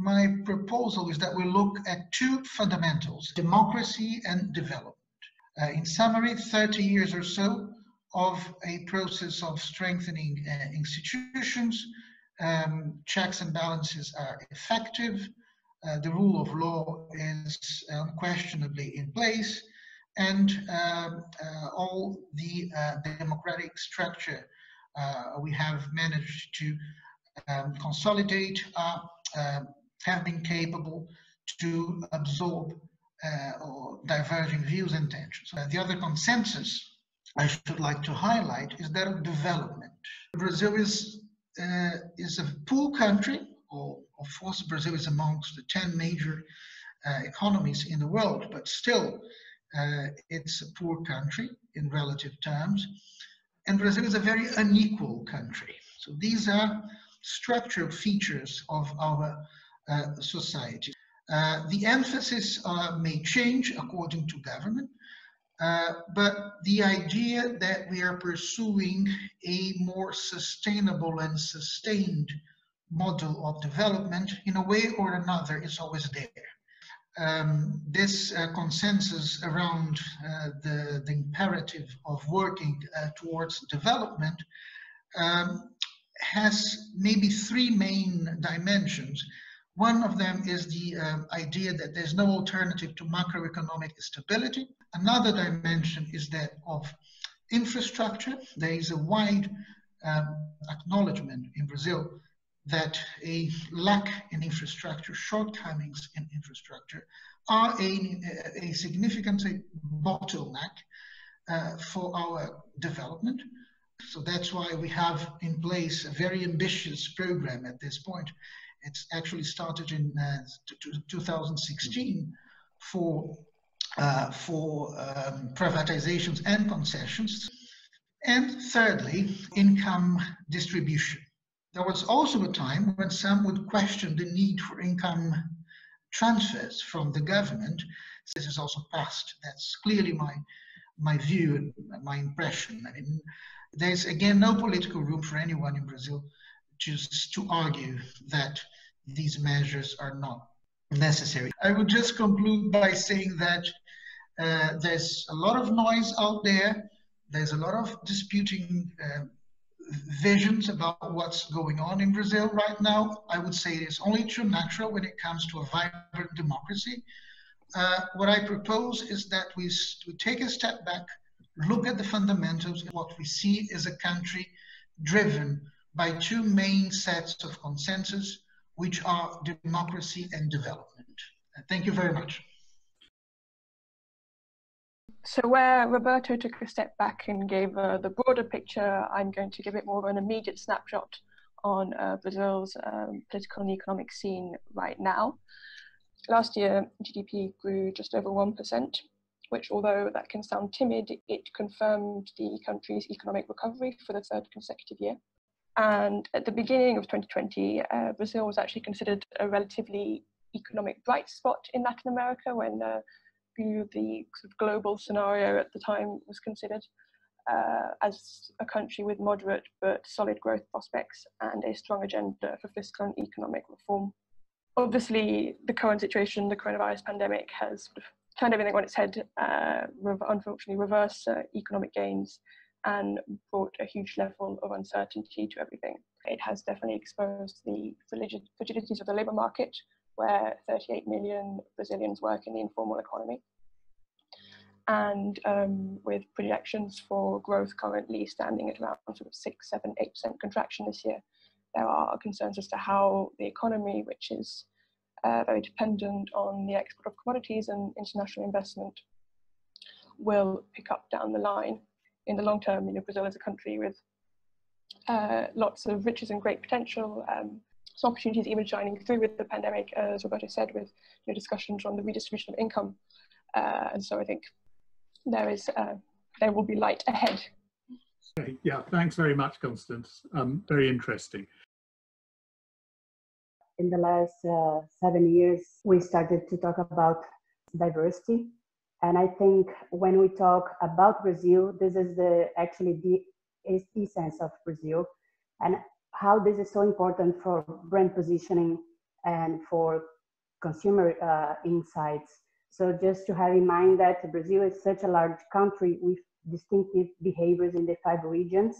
My proposal is that we look at two fundamentals, democracy and development. In summary, 30 years or so of a process of strengthening institutions, checks and balances are effective, the rule of law is unquestionably in place, and all the democratic structure we have managed to consolidate have been capable to absorb diverging views and tensions. The other consensus I should like to highlight is that of development. Brazil is a poor country, or of course Brazil is amongst the 10 major economies in the world, but still it's a poor country in relative terms, and Brazil is a very unequal country. So these are structural features of our society. The emphasis may change according to government, but the idea that we are pursuing a more sustainable and sustained model of development in a way or another is always there. This consensus around the imperative of working towards development has maybe three main dimensions. One of them is the idea that there's no alternative to macroeconomic stability. Another dimension is that of infrastructure. There is a wide acknowledgement in Brazil that a lack in infrastructure, shortcomings in infrastructure, are a significant bottleneck for our development. So that's why we have in place a very ambitious program at this point. It's actually started in 2016 for privatizations and concessions. And thirdly, income distribution. There was also a time when some would question the need for income transfers from the government. This is also past. That's clearly my view and my impression. I mean, there's again no political room for anyone in Brazil just to argue that these measures are not necessary. I would just conclude by saying that there's a lot of noise out there. There's a lot of disputing visions about what's going on in Brazil right now. I would say it's only true natural when it comes to a vibrant democracy. What I propose is that we take a step back, look at the fundamentals. What we see is a country driven by two main sets of consensus, which are democracy and development. Thank you very much. So where Roberto took a step back and gave the broader picture, I'm going to give it more of an immediate snapshot on Brazil's political and economic scene right now. Last year, GDP grew just over 1%, which, although that can sound timid, it confirmed the country's economic recovery for the third consecutive year. And at the beginning of 2020, Brazil was actually considered a relatively economic bright spot in Latin America when the sort of global scenario at the time was considered as a country with moderate but solid growth prospects and a strong agenda for fiscal and economic reform. Obviously, the current situation, the coronavirus pandemic, has sort of turned everything on its head, unfortunately reversed economic gains and brought a huge level of uncertainty to everything. It has definitely exposed the fragilities of the labour market, where 38 million Brazilians work in the informal economy. And with projections for growth currently standing at around sort of 6, 7, 8% contraction this year, there are concerns as to how the economy, which is very dependent on the export of commodities and international investment, will pick up down the line. In the long term, Brazil is a country with lots of riches and great potential, some opportunities even shining through with the pandemic, as Roberto said, with discussions on the redistribution of income. And so I think there will be light ahead. Okay, yeah, thanks very much, Constance. Very interesting. In the last 7 years, we started to talk about diversity. And I think when we talk about Brazil, this is actually the essence of Brazil, and how this is so important for brand positioning and for consumer insights. So just to have in mind that Brazil is such a large country with distinctive behaviors in the 5 regions.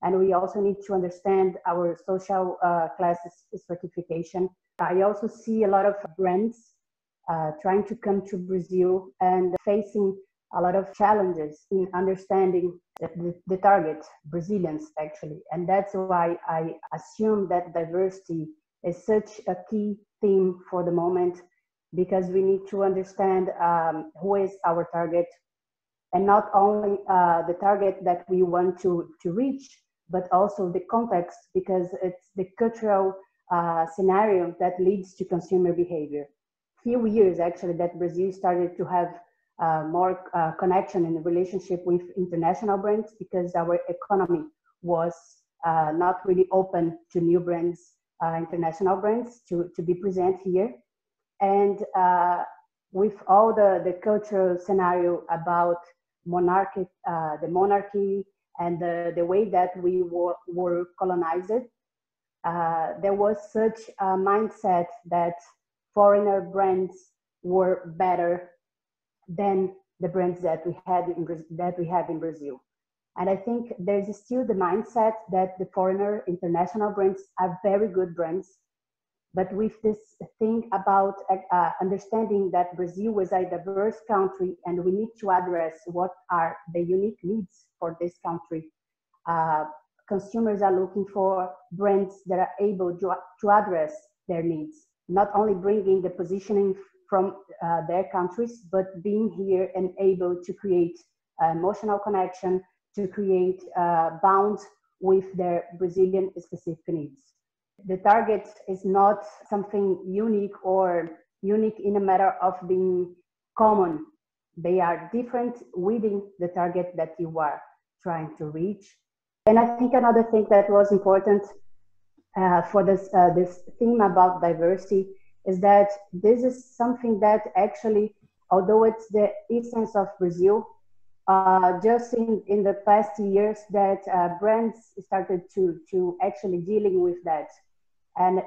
And we also need to understand our social classes stratification. I also see a lot of brands trying to come to Brazil and facing a lot of challenges in understanding the target, Brazilians actually. And that's why I assume that diversity is such a key theme for the moment, because we need to understand who is our target, and not only the target that we want to reach, but also the context, because it's the cultural scenario that leads to consumer behavior. Few years actually that Brazil started to have more connection in the relationship with international brands, because our economy was not really open to new brands, international brands to be present here. And with all the cultural scenario about monarchy, the monarchy, and the way that we were colonized, there was such a mindset that foreigner brands were better than the brands that we have in Brazil. And I think there's still the mindset that the foreigner international brands are very good brands. But with this thing about understanding that Brazil is a diverse country and we need to address what are the unique needs for this country, consumers are looking for brands that are able to address their needs, not only bringing the positioning from their countries, but being here and able to create emotional connection, to create bonds with their Brazilian specific needs. The target is not something unique in a matter of being common. They are different within the target that you are trying to reach. And I think another thing that was important for this theme about diversity is that this is something that actually, although it's the essence of Brazil, just in the past years that brands started to actually dealing with that. And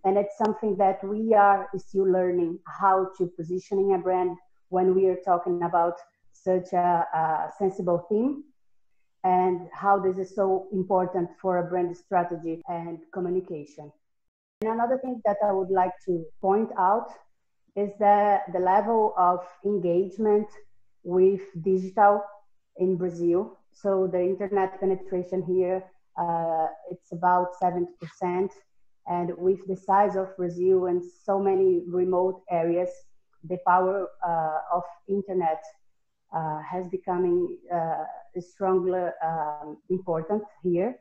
it's something that we are still learning how to positioning a brand when we are talking about such a sensible theme, and how this is so important for a brand strategy and communication. And another thing that I would like to point out is the level of engagement with digital in Brazil. So the internet penetration here, it's about 70%. And with the size of Brazil and so many remote areas, the power of internet has becoming strongly important here.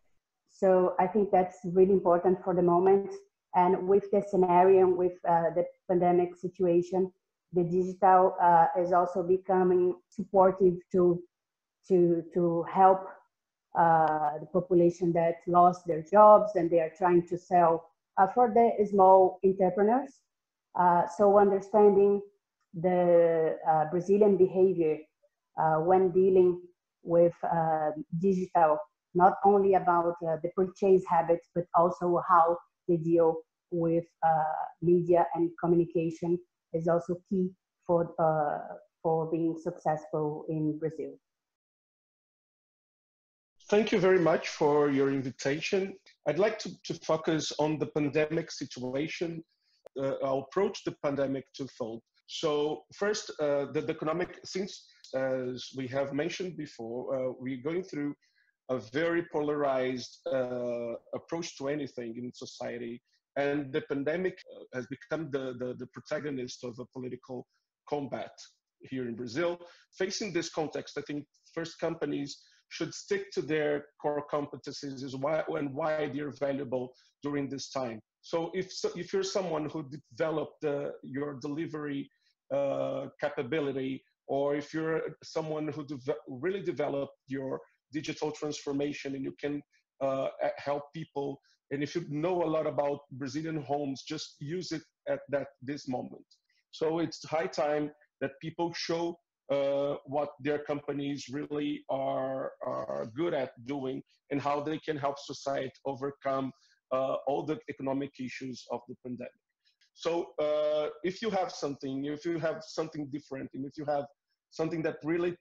So I think that's really important for the moment. And with the scenario, with the pandemic situation, the digital is also becoming supportive to help the population that lost their jobs and they are trying to sell for the small entrepreneurs. So understanding the Brazilian behavior when dealing with digital, not only about the purchase habits, but also how they deal with media and communication is also key for being successful in Brazil. Thank you very much for your invitation. I'd like to focus on the pandemic situation. I'll approach the pandemic twofold. So first, the economic, since as we have mentioned before, we're going through a very polarized approach to anything in society. And the pandemic has become the protagonist of a political combat here in Brazil. Facing this context, I think first companies should stick to their core competencies and why they're valuable during this time. So if you're someone who developed your delivery capability, or if you're someone who really developed your digital transformation and you can help people, and if you know a lot about Brazilian homes, just use it at this moment. So it's high time that people show what their companies really are good at doing and how they can help society overcome all the economic issues of the pandemic. So if you have something different, and if you have something that really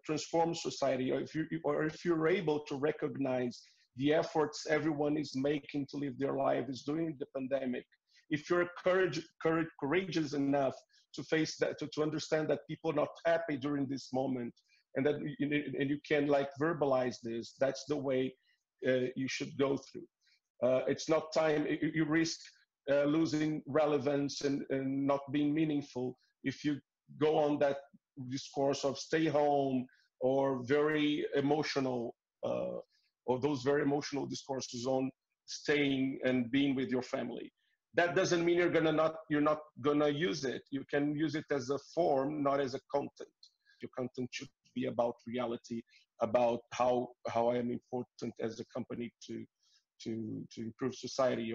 transforms society, or if you're able to recognize the efforts everyone is making to live their lives during the pandemic, if you're courageous enough to face that, to understand that people are not happy during this moment, and that you can like verbalize this, that's the way you should go through. It's not time, you risk losing relevance and not being meaningful if you go on that discourse of stay home, or very emotional, or those very emotional discourses on staying and being with your family. That doesn't mean you're not gonna use it. You can use it as a form, not as a content. Your content should be about reality, about how I am important as a company to improve society,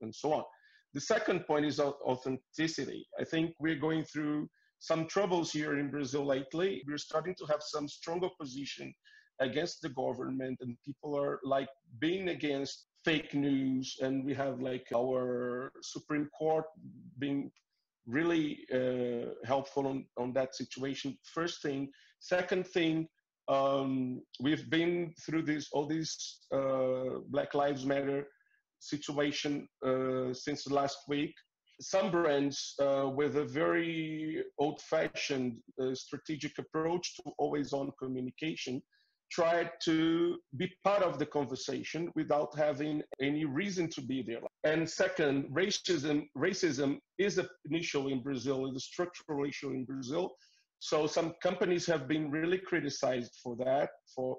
and so on. The second point is authenticity. I think we're going through some troubles here in Brazil lately. We're starting to have some strong opposition against the government, and people are like being against fake news, and we have like our Supreme Court being really helpful on that situation. First thing. Second thing, we've been through all this Black Lives Matter situation since last week. Some brands with a very old-fashioned strategic approach to always-on communication try to be part of the conversation without having any reason to be there. And second, racism is an issue in Brazil, is a structural issue in Brazil. So some companies have been really criticized for that, for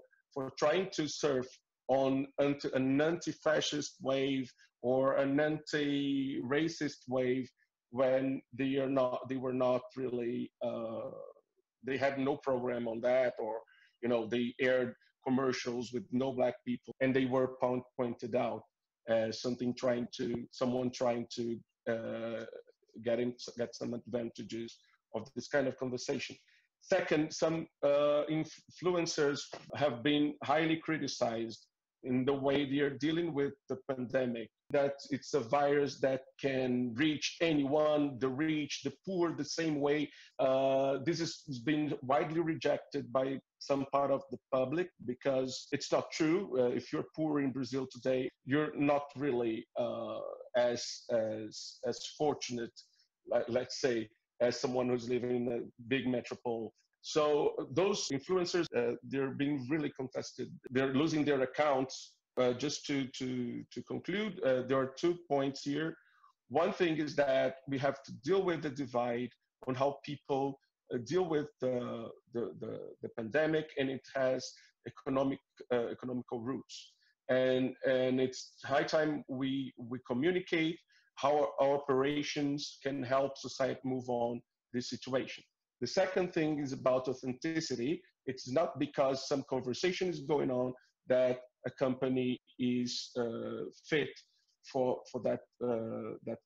trying to surf on an anti-fascist wave or an anti-racist wave when they were not really, they had no program on that, or they aired commercials with no black people, and they were pointed out as someone trying to get some advantages of this kind of conversation. Second, some influencers have been highly criticized in the way they are dealing with the pandemic, that it's a virus that can reach anyone, the rich, the poor, the same way. This has been widely rejected by some part of the public because it's not true. If you're poor in Brazil today, you're not really as fortunate, let's say, as someone who's living in a big metropole. So those influencers, they're being really contested. They're losing their accounts. Just to conclude, there are 2 points here. One thing is that we have to deal with the divide on how people deal with the pandemic, and it has economical roots. And it's high time we communicate how our operations can help society move on this situation. The second thing is about authenticity. It's not because some conversation is going on that a company is fit for that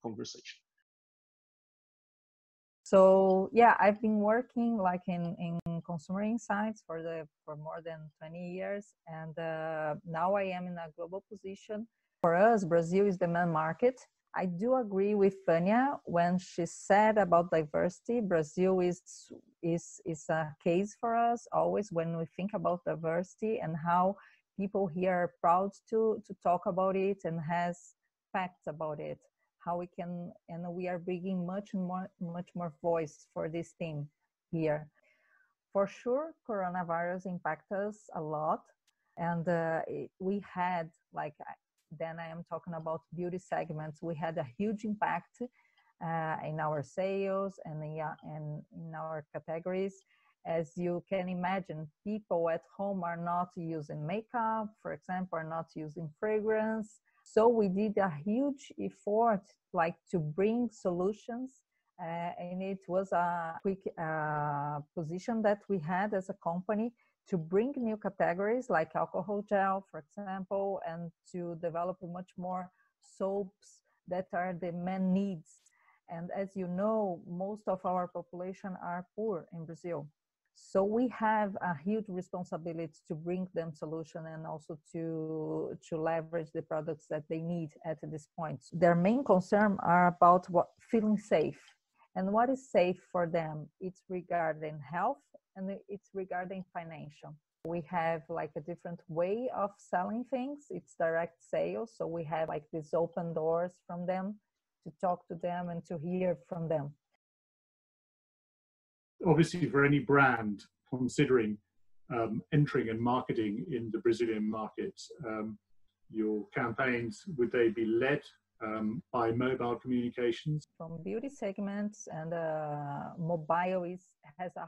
conversation. So yeah, I've been working like in consumer insights for more than 20 years, and now I am in a global position. For us, Brazil is the main market. I do agree with Fania when she said about diversity. Brazil is a case for us always when we think about diversity, and how people here are proud to talk about it and has facts about it. How we can, and we are bringing much more voice for this theme here. For sure, coronavirus impacts us a lot, and we had like. Then I am talking about beauty segments. We had a huge impact in our sales and in our categories. As you can imagine, people at home are not using makeup, for example, are not using fragrance. So we did a huge effort like to bring solutions, and it was a quick position that we had as a company to bring new categories like alcohol gel, for example, and to develop much more soaps that are the main needs. And as you know, most of our population are poor in Brazil. So we have a huge responsibility to bring them solution and also to leverage the products that they need at this point. Their main concern are about feeling safe. And what is safe for them? It's regarding health and it's regarding financial. We have like a different way of selling things. It's direct sales. So we have like these open doors from them to talk to them and to hear from them. Obviously, for any brand considering entering and marketing in the Brazilian market, your campaigns, would they be led by mobile communications? From beauty segments, and mobile has a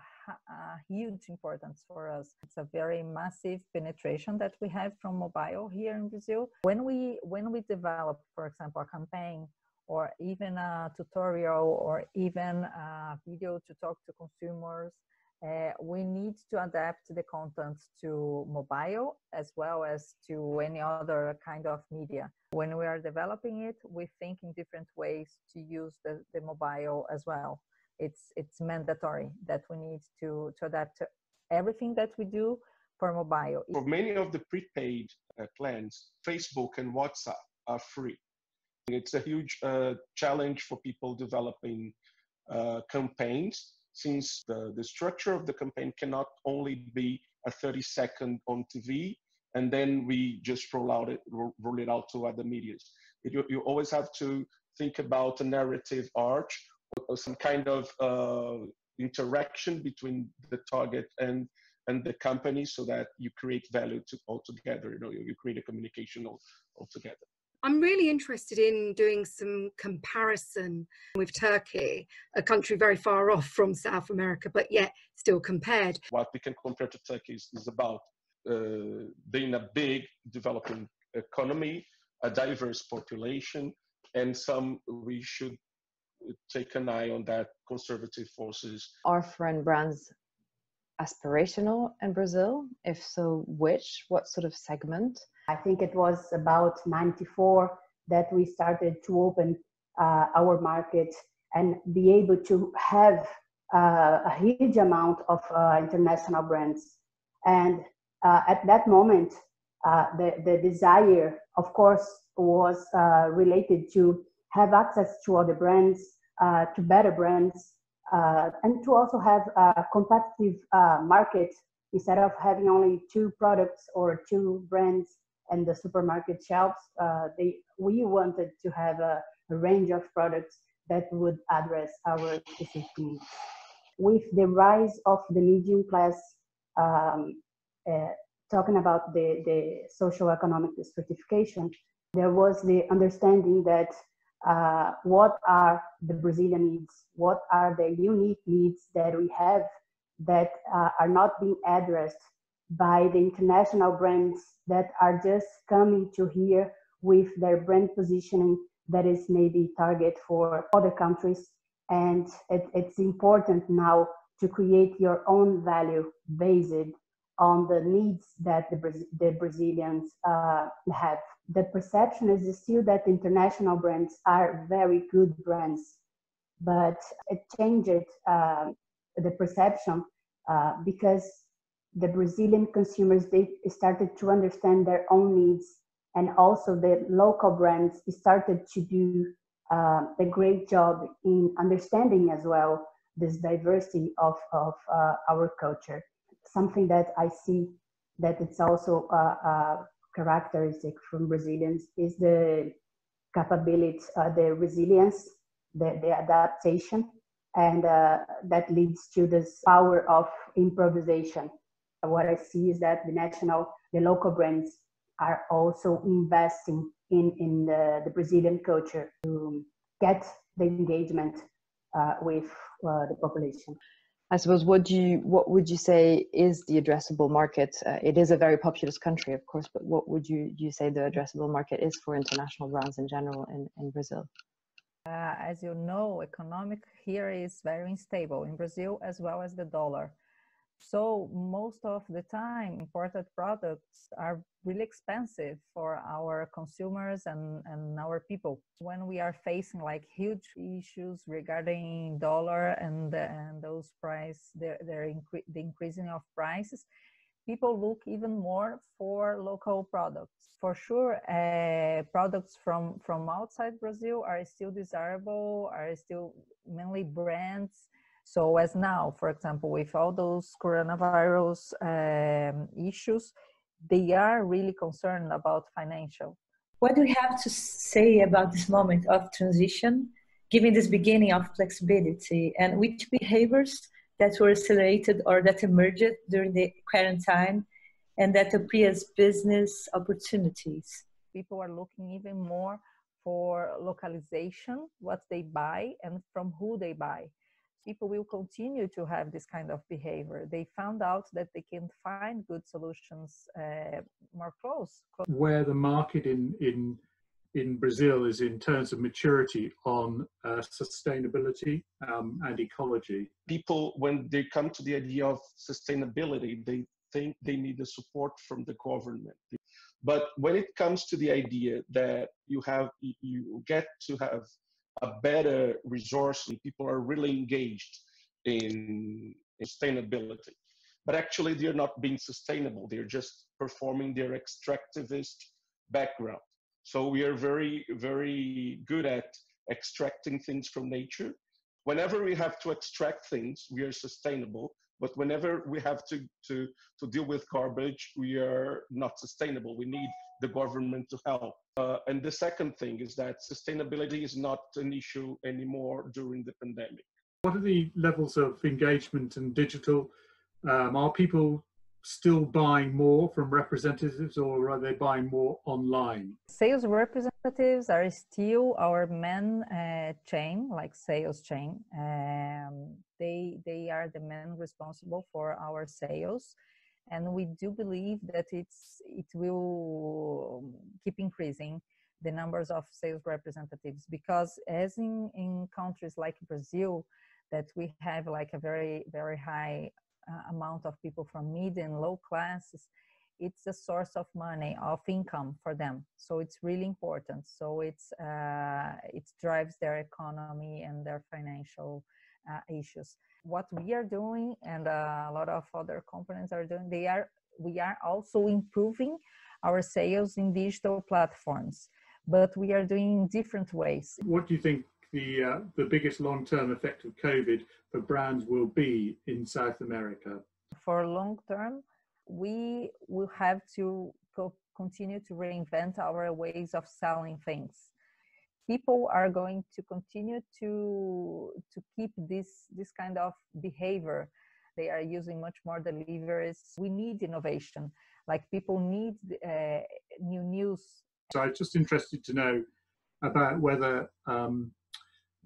huge importance for us. It's a very massive penetration that we have from mobile here in Brazil. When we develop, for example, a campaign or even a tutorial or even a video to talk to consumers, we need to adapt the content to mobile as well as to any other kind of media. When we are developing it, we think in different ways to use the mobile as well. It's mandatory that we need to adapt to everything that we do for mobile. For many of the prepaid plans, Facebook and WhatsApp are free. It's a huge challenge for people developing campaigns, since the structure of the campaign cannot only be a 30-second on TV and then we just roll it out to other medias. You always have to think about a narrative arc or some kind of interaction between the target and the company, so that you create value altogether. You create a communication altogether. I'm really interested in doing some comparison with Turkey, a country very far off from South America, but yet still compared. What we can compare to Turkey is about being a big developing economy, a diverse population, and we should take an eye on that conservative forces. Are foreign brands aspirational in Brazil? If so, which? What sort of segment? I think it was about 94 that we started to open our market and be able to have a huge amount of international brands. And at that moment, the desire, of course, was related to have access to other brands, to better brands, and to also have a competitive market instead of having only 2 products or 2 brands and the supermarket shelves. We wanted to have a range of products that would address our specific needs. With the rise of the medium class, talking about the socio-economic stratification, there was the understanding that what are the Brazilian needs, what are the unique needs that we have that are not being addressed by the international brands that are just coming to here with their brand positioning that is maybe target for other countries. And it's important now to create your own value based on the needs that the Brazilians have. The perception is still that international brands are very good brands, but it changed the perception because the Brazilian consumers, they started to understand their own needs, and also the local brands started to do a great job in understanding as well this diversity of our culture. Something that I see that it's also characteristic from Brazilians is the capability, the resilience, the adaptation, and that leads to this power of improvisation. What I see is that the local brands are also investing in the Brazilian culture to get the engagement with the population. I suppose, what would you say is the addressable market? It is a very populous country, of course, but what would you say the addressable market is for international brands in general in Brazil? As you know, economic here is very unstable in Brazil as well as the dollar. So most of the time, imported products are really expensive for our consumers and our people. When we are facing like huge issues regarding dollar and those price, the increasing of prices, people look even more for local products. For sure, products from outside Brazil are still desirable, are still mainly brands. So as now, for example, with all those coronavirus issues, they are really concerned about financial. What do you have to say about this moment of transition, given this beginning of flexibility, and which behaviors that were accelerated or that emerged during the quarantine and that appear as business opportunities? People are looking even more for localization, what they buy and from who they buy. People will continue to have this kind of behavior. They found out that they can find good solutions more close. Where the market in Brazil is in terms of maturity on sustainability and ecology. People, when they come to the idea of sustainability, they think they need the support from the government. But when it comes to the idea that you get to have a better resource and people are really engaged in sustainability, but actually they're not being sustainable. They're just performing their extractivist background. So we are very, very good at extracting things from nature. Whenever we have to extract things, we are sustainable. But whenever we have to deal with garbage, we are not sustainable. We need the government to help. And the second thing is that sustainability is not an issue anymore during the pandemic. What are the levels of engagement and digital? Are people still buying more from representatives, or are they buying more online? Sales representatives are still our main chain, like sales chain. They are the men responsible for our sales, and we do believe that it will keep increasing the numbers of sales representatives, because as in countries like Brazil, that we have like a very, very high amount of people from mid and low classes, it's a source of money, of income for them. So it's really important. So it drives their economy and their financial issues. What we are doing, and a lot of other companies are doing, we are also improving our sales in digital platforms, but we are doing in different ways. What do you think the biggest long-term effect of COVID for brands will be in South America? For long term, we will have to continue to reinvent our ways of selling things. People are going to continue to keep this kind of behavior. They are using much more deliveries. We need innovation. Like, people need new news. So I'm just interested to know about whether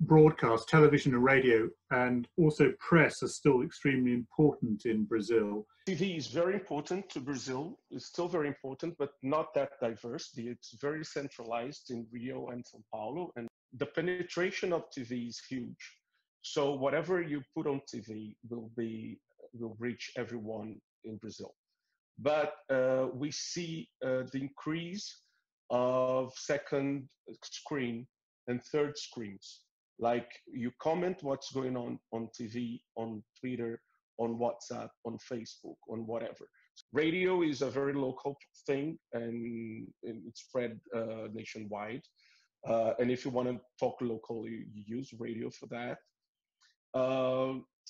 broadcast, television and radio, and also press are still extremely important in Brazil. TV is very important to Brazil. It's still very important, but not that diverse. It's very centralized in Rio and São Paulo, and the penetration of TV is huge. So whatever you put on TV will reach everyone in Brazil. But we see the increase of second screen and third screens. Like, you comment what's going on TV, on Twitter, on WhatsApp, on Facebook, on whatever. Radio is a very local thing, and it's spread nationwide. And if you want to talk locally, you use radio for that.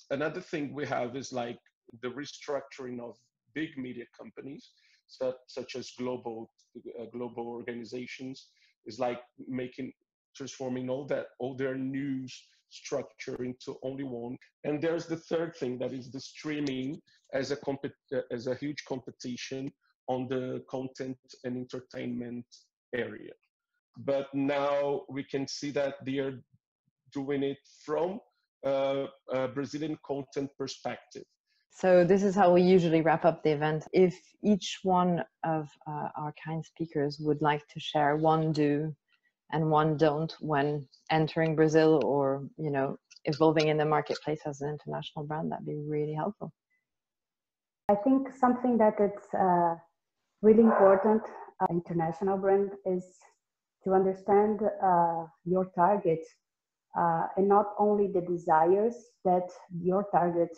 Another thing we have is like the restructuring of big media companies, such as global organizations, is like transforming all their news structure into only one. And there's the third thing, that is the streaming as a huge competition on the content and entertainment area. But now we can see that they are doing it from a Brazilian content perspective. So this is how we usually wrap up the event. If each one of our kind speakers would like to share one do and one don't when entering Brazil, or evolving in the marketplace as an international brand, that'd be really helpful. I think something that it's really important, international brand, is to understand your target and not only the desires that your target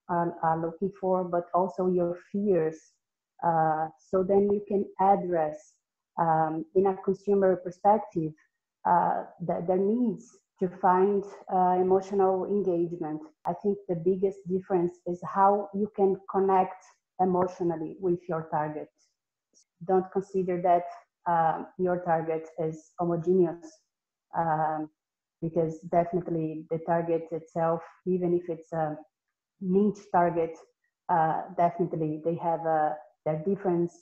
are looking for, but also your fears. So then you can address in a consumer perspective their needs to find emotional engagement. I think the biggest difference is how you can connect emotionally with your target. Don't consider that your target is homogeneous, because definitely the target itself, even if it's a niche target, definitely they have their difference,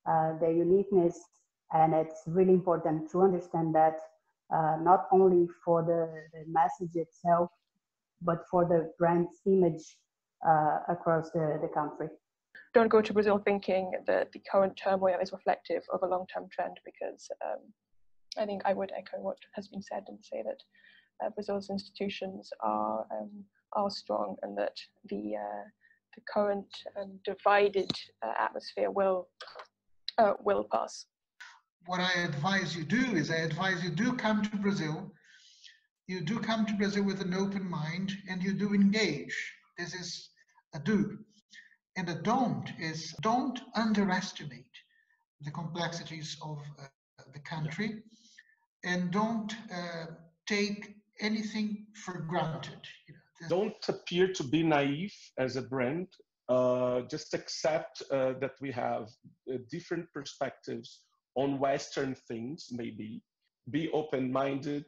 their uniqueness, and it's really important to understand that not only for the message itself, but for the brand's image across the country. Don't go to Brazil thinking that the current turmoil is reflective of a long-term trend, because I think I would echo what has been said and say that Brazil's institutions are strong, and that the current divided atmosphere will pass. What I advise you do is do come to Brazil. You do come to Brazil with an open mind, and you do engage. This is a do. And a don't is don't underestimate the complexities of the country, and don't take anything for granted. Don't appear to be naive as a brand. Just accept that we have different perspectives on Western things, maybe. Be open-minded,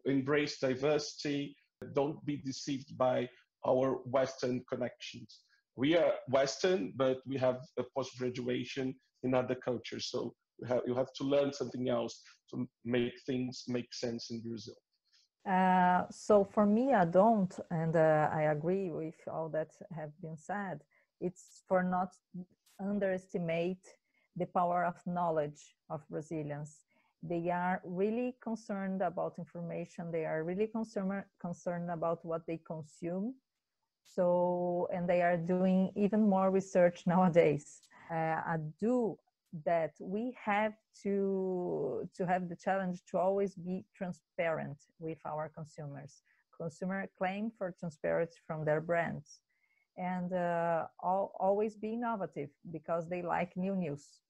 embrace diversity, don't be deceived by our Western connections. We are Western, but we have a post-graduation in other cultures, so you have to learn something else to make things make sense in Brazil. So for me, I don't, and I agree with all that have been said. It's for not underestimate the power of knowledge of Brazilians. They are really concerned about information. They are really concerned about what they consume. So, and they are doing even more research nowadays. I do that we have to have the challenge to always be transparent with our consumers. Consumer claim for transparency from their brands, and always be innovative, because they like new news.